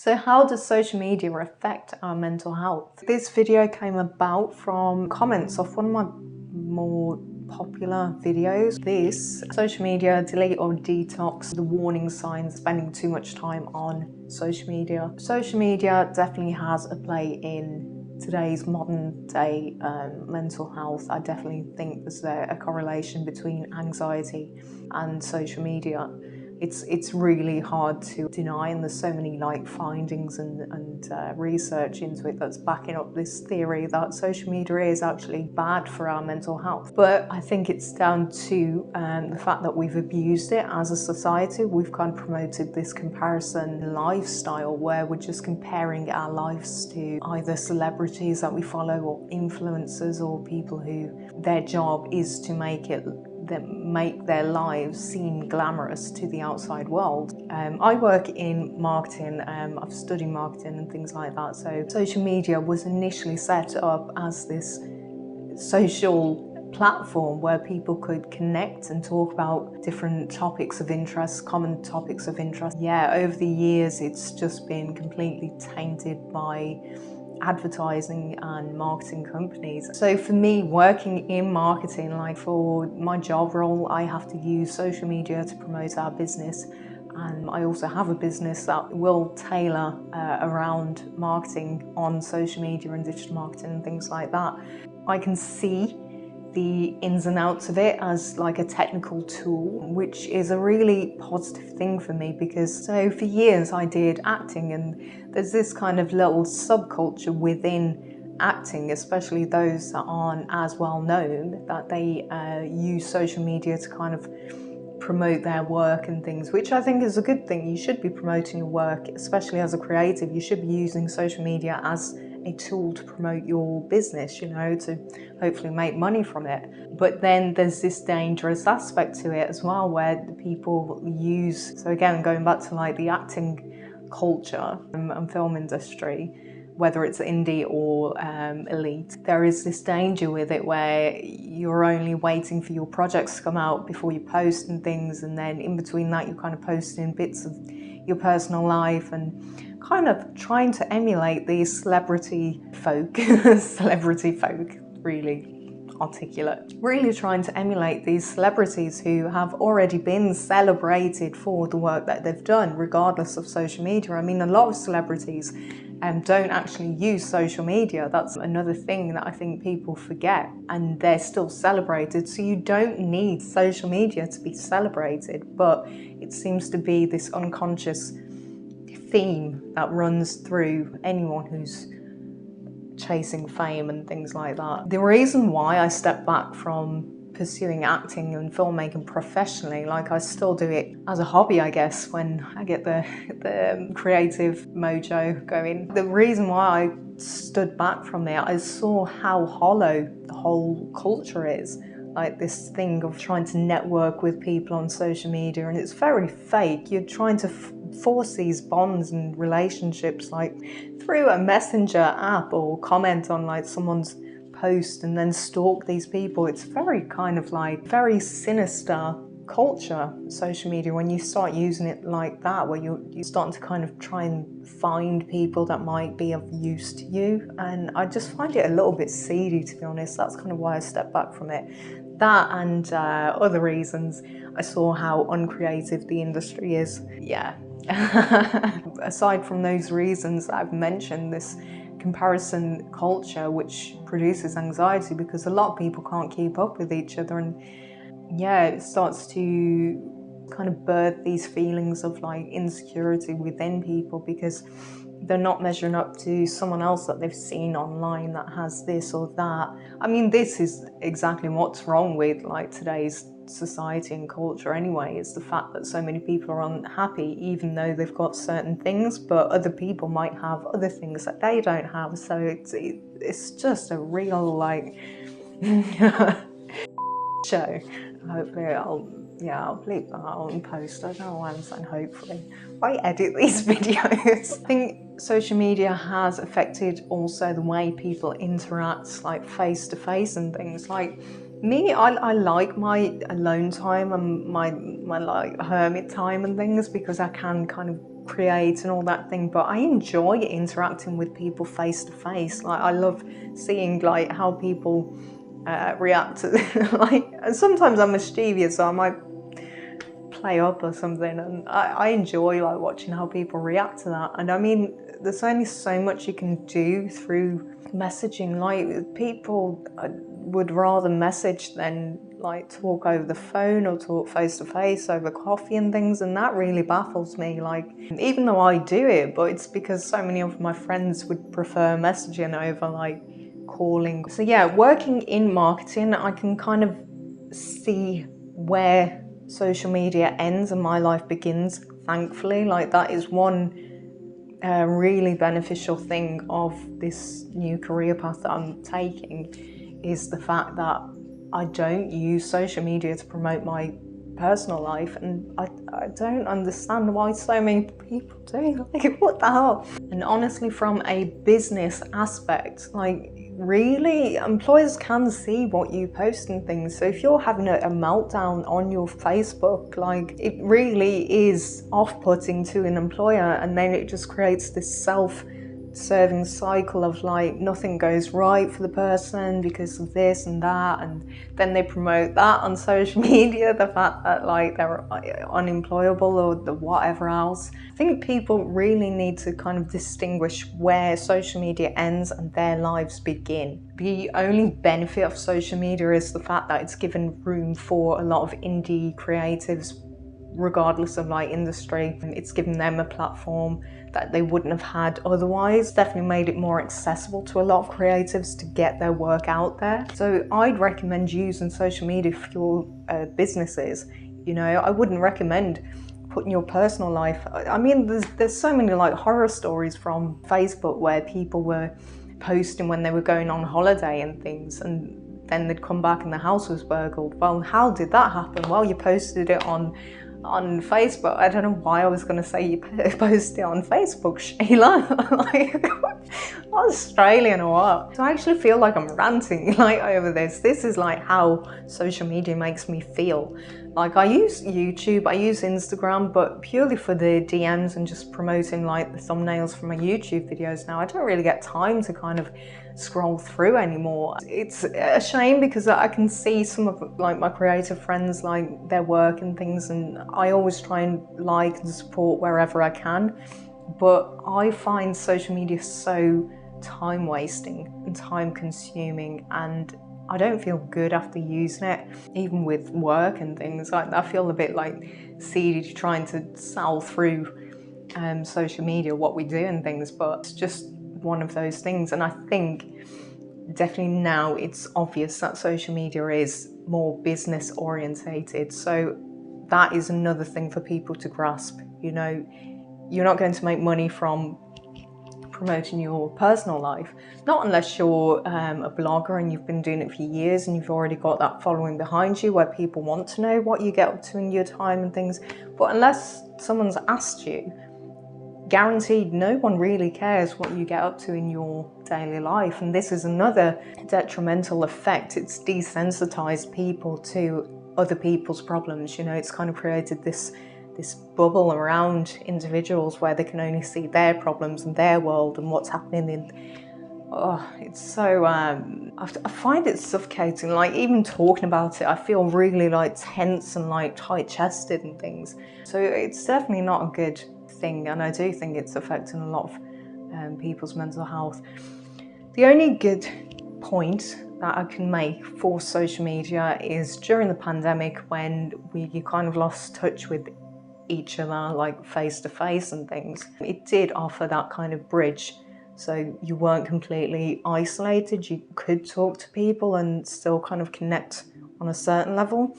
So how does social media affect our mental health? This video came about from comments of one of my more popular videos. This, social media, delete or detox, the warning signs, spending too much time on social media. Social media definitely has a play in today's modern day mental health. I definitely think there's a correlation between anxiety and social media. It's really hard to deny, and there's so many findings and research into it that's backing up this theory that social media is actually bad for our mental health. But I think it's down to the fact that we've abused it as a society. We've kind of promoted this comparison lifestyle where we're just comparing our lives to either celebrities that we follow or influencers or people who their job is to make their lives seem glamorous to the outside world. I work in marketing, I've studied marketing and things like that, so social media was initially set up as this social platform where people could connect and talk about different topics of interest, common topics of interest. Yeah, over the years it's just been completely tainted by advertising and marketing companies. So for me, working in marketing, for my job role, I have to use social media to promote our business. And I also have a business that will tailor around marketing on social media and digital marketing and things like that. I can see the ins and outs of it as a technical tool, which is a really positive thing for me, because for years I did acting, and there's this kind of little subculture within acting, especially those that aren't as well known, that they use social media to kind of promote their work and things, which I think is a good thing. You should be promoting your work, especially as a creative. You should be using social media as a tool to promote your business, to hopefully make money from it. But then there's this dangerous aspect to it as well, where the people use, so again, going back to the acting culture and film industry, whether it's indie or elite, there is this danger with it where you're only waiting for your projects to come out before you post and things, and then in between that you're kind of posting bits of your personal life and kind of trying to emulate these celebrity folk, really articulate, really trying to emulate these celebrities who have already been celebrated for the work that they've done, regardless of social media. I mean, a lot of celebrities don't actually use social media. That's another thing that I think people forget, and they're still celebrated. So you don't need social media to be celebrated, but it seems to be this unconscious theme that runs through anyone who's chasing fame and things like that. The reason why I stepped back from pursuing acting and filmmaking professionally, I still do it as a hobby, I guess, when I get the creative mojo going. The reason why I stood back from it, I saw how hollow the whole culture is. This thing of trying to network with people on social media, and it's very fake. You're trying to force these bonds and relationships through a messenger app, or comment on someone's post and then stalk these people. It's very kind of very sinister culture, social media, when you start using it like that, where you're starting to kind of try and find people that might be of use to you. And I just find it a little bit seedy, to be honest. That's kind of why I stepped back from it. That and other reasons. I saw how uncreative the industry is. Yeah. Aside from those reasons that I've mentioned, this comparison culture which produces anxiety, because a lot of people can't keep up with each other, and it starts to kind of birth these feelings of insecurity within people, because they're not measuring up to someone else that they've seen online that has this or that. I mean, this is exactly what's wrong with today's society and culture anyway, is the fact that so many people are unhappy even though they've got certain things, but other people might have other things that they don't have. So it's just a real show. Hopefully I'll bleep that out and post. I don't know why I'm saying hopefully. I edit these videos. I think social media has affected also the way people interact face to face and things. Me, I like my alone time and my hermit time and things, because I can kind of create and all that thing, but I enjoy interacting with people face to face. Like, I love seeing like how people react to like, and sometimes I'm mischievous, so I might play up or something, and I enjoy like watching how people react to that. And I mean, there's only so much you can do through messaging. Like, people would rather message than like talk over the phone or talk face to face over coffee and things, and that really baffles me. Like, even though I do it, but it's because so many of my friends would prefer messaging over like calling. So yeah, working in marketing, I can kind of see where social media ends and my life begins, thankfully. Like, that is one really beneficial thing of this new career path that I'm taking, is the fact that I don't use social media to promote my personal life, and I don't understand why so many people do. Like, what the hell? And honestly, from a business aspect, like, really, employers can see what you post and things. So if you're having a meltdown on your Facebook, like, it really is off-putting to an employer, and then it just creates this self-serving cycle of like nothing goes right for the person because of this and that, and then they promote that on social media, the fact that like they're unemployable or the whatever else. I think people really need to kind of distinguish where social media ends and their lives begin. The only benefit of social media is the fact that it's given room for a lot of indie creatives, regardless of like industry. It's given them a platform that they wouldn't have had otherwise. Definitely made it more accessible to a lot of creatives to get their work out there. So I'd recommend using social media for your businesses. You know, I wouldn't recommend putting your personal life. I mean, there's so many like horror stories from Facebook where people were posting when they were going on holiday and things, and then they'd come back and the house was burgled. Well, how did that happen? Well, you posted it on Facebook. I don't know why I was going to say you posted it on Facebook, Sheila. Like, Australian or what? So I actually feel like I'm ranting like over this. This is like how social media makes me feel. Like, I use YouTube, I use Instagram, but purely for the DMs and just promoting like the thumbnails for my YouTube videos now. I don't really get time to kind of scroll through anymore. It's a shame because I can see some of like my creative friends, like their work and things, and I always try and like and support wherever I can. But I find social media so time wasting and time consuming, and I don't feel good after using it. Even with work and things, I feel a bit like seedy trying to sell through social media, what we do and things, but it's just one of those things. And I think definitely now it's obvious that social media is more business orientated. So that is another thing for people to grasp. You know, you're not going to make money from promoting your personal life, not unless you're a blogger and you've been doing it for years and you've already got that following behind you where people want to know what you get up to in your time and things. But unless someone's asked you, guaranteed no one really cares what you get up to in your daily life. And this is another detrimental effect. It's desensitized people to other people's problems. You know, it's kind of created this bubble around individuals where they can only see their problems and their world and what's happening in. Oh, it's so, I find it suffocating. Like, even talking about it, I feel really like tense and like tight-chested and things. So it's definitely not a good thing, and I do think it's affecting a lot of people's mental health. The only good point that I can make for social media is during the pandemic, when you kind of lost touch with each other, like face to face and things. It did offer that kind of bridge, so you weren't completely isolated. You could talk to people and still kind of connect on a certain level.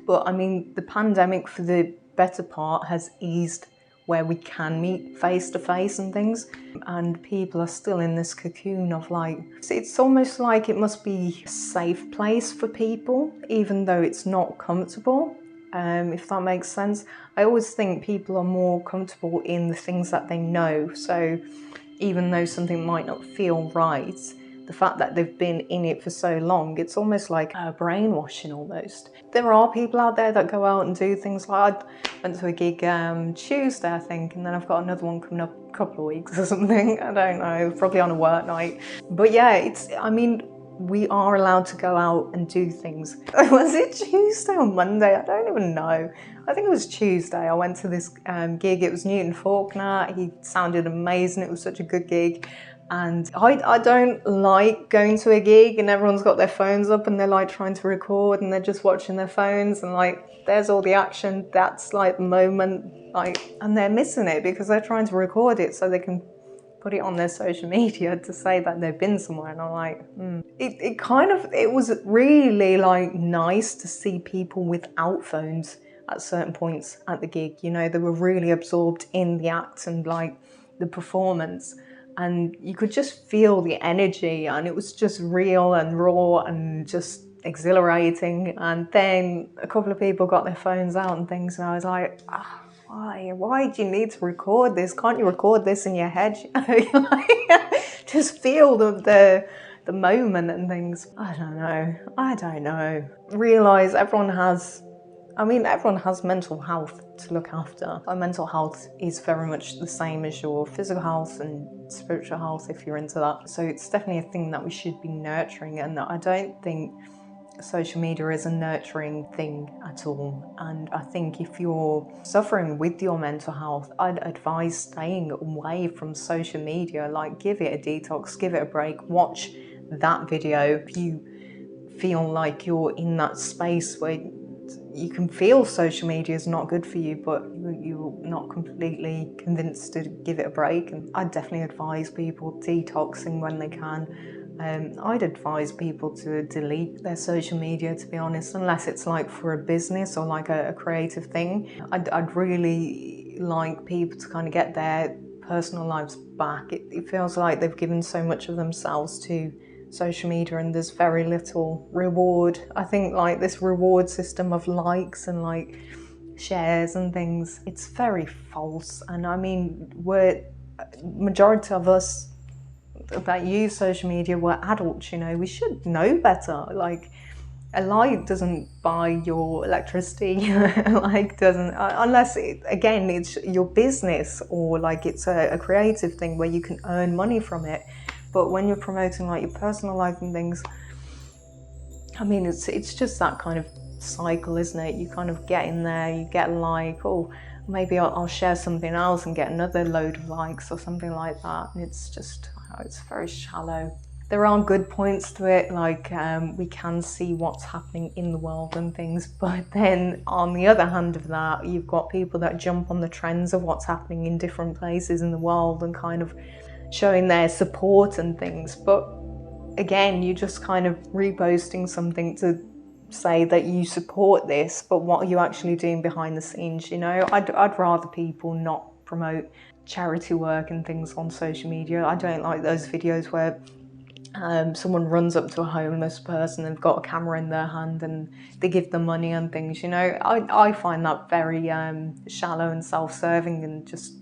But I mean, the pandemic for the better part has eased where we can meet face to face and things, and people are still in this cocoon of like, it's almost like it must be a safe place for people, even though it's not comfortable. If that makes sense. I always think people are more comfortable in the things that they know. So even though something might not feel right, the fact that they've been in it for so long, it's almost like brainwashing almost. There are people out there that go out and do things like, I went to a gig Tuesday, I think, and then I've got another one coming up a couple of weeks or something. I don't know, probably on a work night. But yeah, I mean, we are allowed to go out and do things. Was it Tuesday or Monday? I don't even know. I think it was Tuesday. I went to this gig. It was Newton Faulkner. He sounded amazing. It was such a good gig. And I don't like going to a gig and everyone's got their phones up and they're like trying to record and they're just watching their phones and like there's all the action. That's like the moment, like, and they're missing it because they're trying to record it so they can put it on their social media to say that they've been somewhere. And I'm like, it was really like nice to see people without phones at certain points at the gig. You know, they were really absorbed in the act and like the performance, and you could just feel the energy, and it was just real and raw and just exhilarating. And then a couple of people got their phones out and things, and I was like, why do you need to record this? Can't you record this in your head? Just feel the moment and things. I don't know. Realise everyone has mental health to look after. Our mental health is very much the same as your physical health and spiritual health if you're into that. So it's definitely a thing that we should be nurturing, and I don't think social media is a nurturing thing at all. And I think if you're suffering with your mental health, I'd advise staying away from social media. Like, give it a detox, give it a break, watch that video. If you feel like you're in that space where you can feel social media is not good for you, but you're not completely convinced to give it a break, and I'd definitely advise people detoxing when they can. I'd advise people to delete their social media, to be honest, unless it's like for a business or like a creative thing. I'd really like people to kind of get their personal lives back. It feels like they've given so much of themselves to social media and there's very little reward. I think like this reward system of likes and like shares and things, it's very false. And I mean, majority of us that use social media, we're adults, you know, we should know better. Like, a light doesn't buy your electricity, like doesn't, unless it's your business or like it's a creative thing where you can earn money from it. But when you're promoting like your personal life and things, I mean, it's just that kind of cycle, isn't it? You kind of get in there, you get like, oh, maybe I'll share something else and get another load of likes or something like that. And it's just, it's very shallow. There are good points to it, like we can see what's happening in the world and things, but then on the other hand of that, you've got people that jump on the trends of what's happening in different places in the world and kind of showing their support and things. But again, you're just kind of reposting something to say that you support this, but what are you actually doing behind the scenes? You know, I'd rather people not promote charity work and things on social media. I don't like those videos where someone runs up to a homeless person and they've got a camera in their hand and they give them money and things, you know. I find that very shallow and self-serving and just,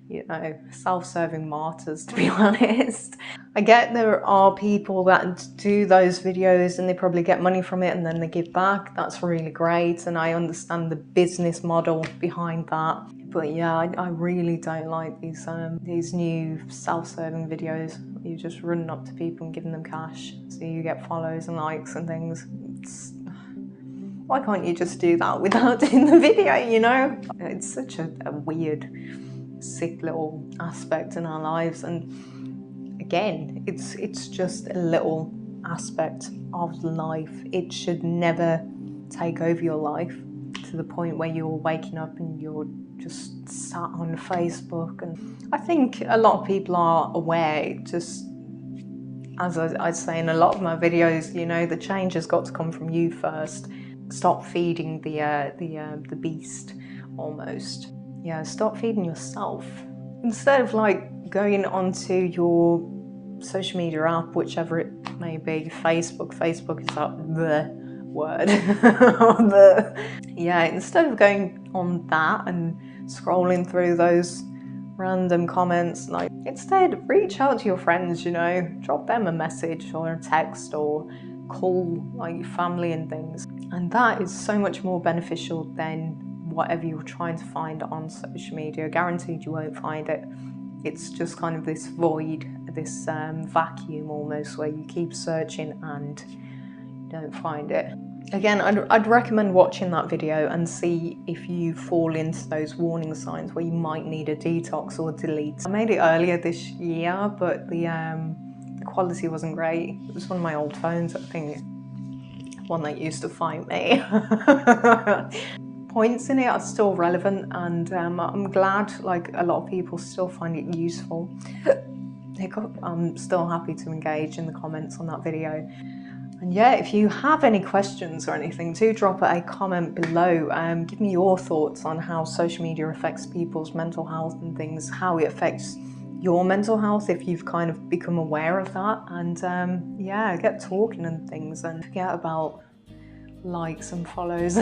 you know, self-serving martyrs, to be honest. I get there are people that do those videos and they probably get money from it and then they give back. That's really great, and I understand the business model behind that. But yeah, I really don't like these new self-serving videos. You're just running up to people and giving them cash so you get follows and likes and things. Why can't you just do that without doing the video, you know? It's such a weird, sick little aspect in our lives, and again, it's just a little aspect of life. It should never take over your life to the point where you're waking up and you're just sat on Facebook. And I think a lot of people are aware, just as I say in a lot of my videos, you know, the change has got to come from you first. Stop feeding the beast, almost. Yeah, stop feeding yourself. Instead of like going onto your social media app, whichever it may be, Facebook is that the word. Yeah, instead of going on that and scrolling through those random comments. Like, instead, reach out to your friends, you know, drop them a message or a text or call like your family and things. And that is so much more beneficial than whatever you're trying to find on social media. Guaranteed you won't find it. It's just kind of this void, this vacuum almost, where you keep searching and don't find it. Again, I'd recommend watching that video and see if you fall into those warning signs where you might need a detox or delete. I made it earlier this year, but the quality wasn't great. It was one of my old phones, I think, one that used to fight me. Points in it are still relevant, and I'm glad like a lot of people still find it useful. I'm still happy to engage in the comments on that video. And yeah, if you have any questions or anything, do drop a comment below. Give me your thoughts on how social media affects people's mental health and things, how it affects your mental health if you've kind of become aware of that. And yeah, get talking and things, and forget about likes and follows.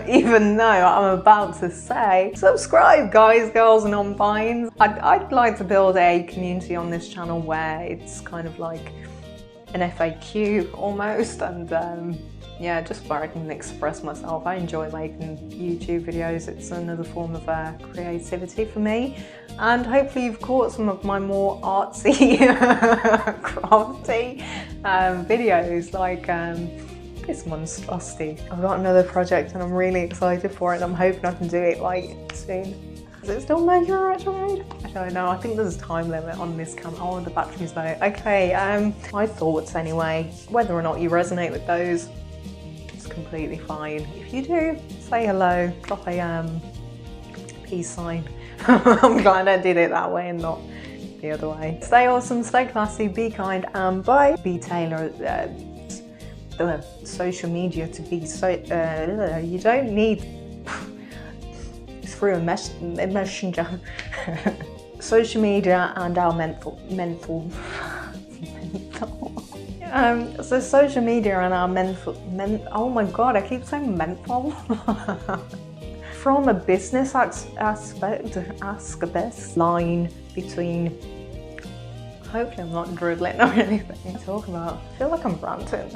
Even though I'm about to say subscribe, guys, girls and non-binds. I'd like to build a community on this channel where it's kind of like an FAQ almost, and yeah, just where I can express myself. I enjoy making YouTube videos. It's another form of creativity for me, and hopefully you've caught some of my more artsy crafty videos, like this monstrosity. I've got another project and I'm really excited for it, and I'm hoping I can do it like soon. Is it still Mercury retrograde? I don't know. I think there's a time limit on this camera. Oh, the battery's low. Okay, my thoughts anyway. Whether or not you resonate with those, it's completely fine. If you do, say hello, drop a peace sign. I'm glad I did it that way and not the other way. Stay awesome, stay classy, be kind, and bye. Be Taylor. Social media to be so. You don't need. Through a messenger. Social media and our mental. So social media and our oh my god, I keep saying mental. From a business aspect, ask a best line between. Hopefully I'm not dribbling or anything to talk about. I feel like I'm ranting.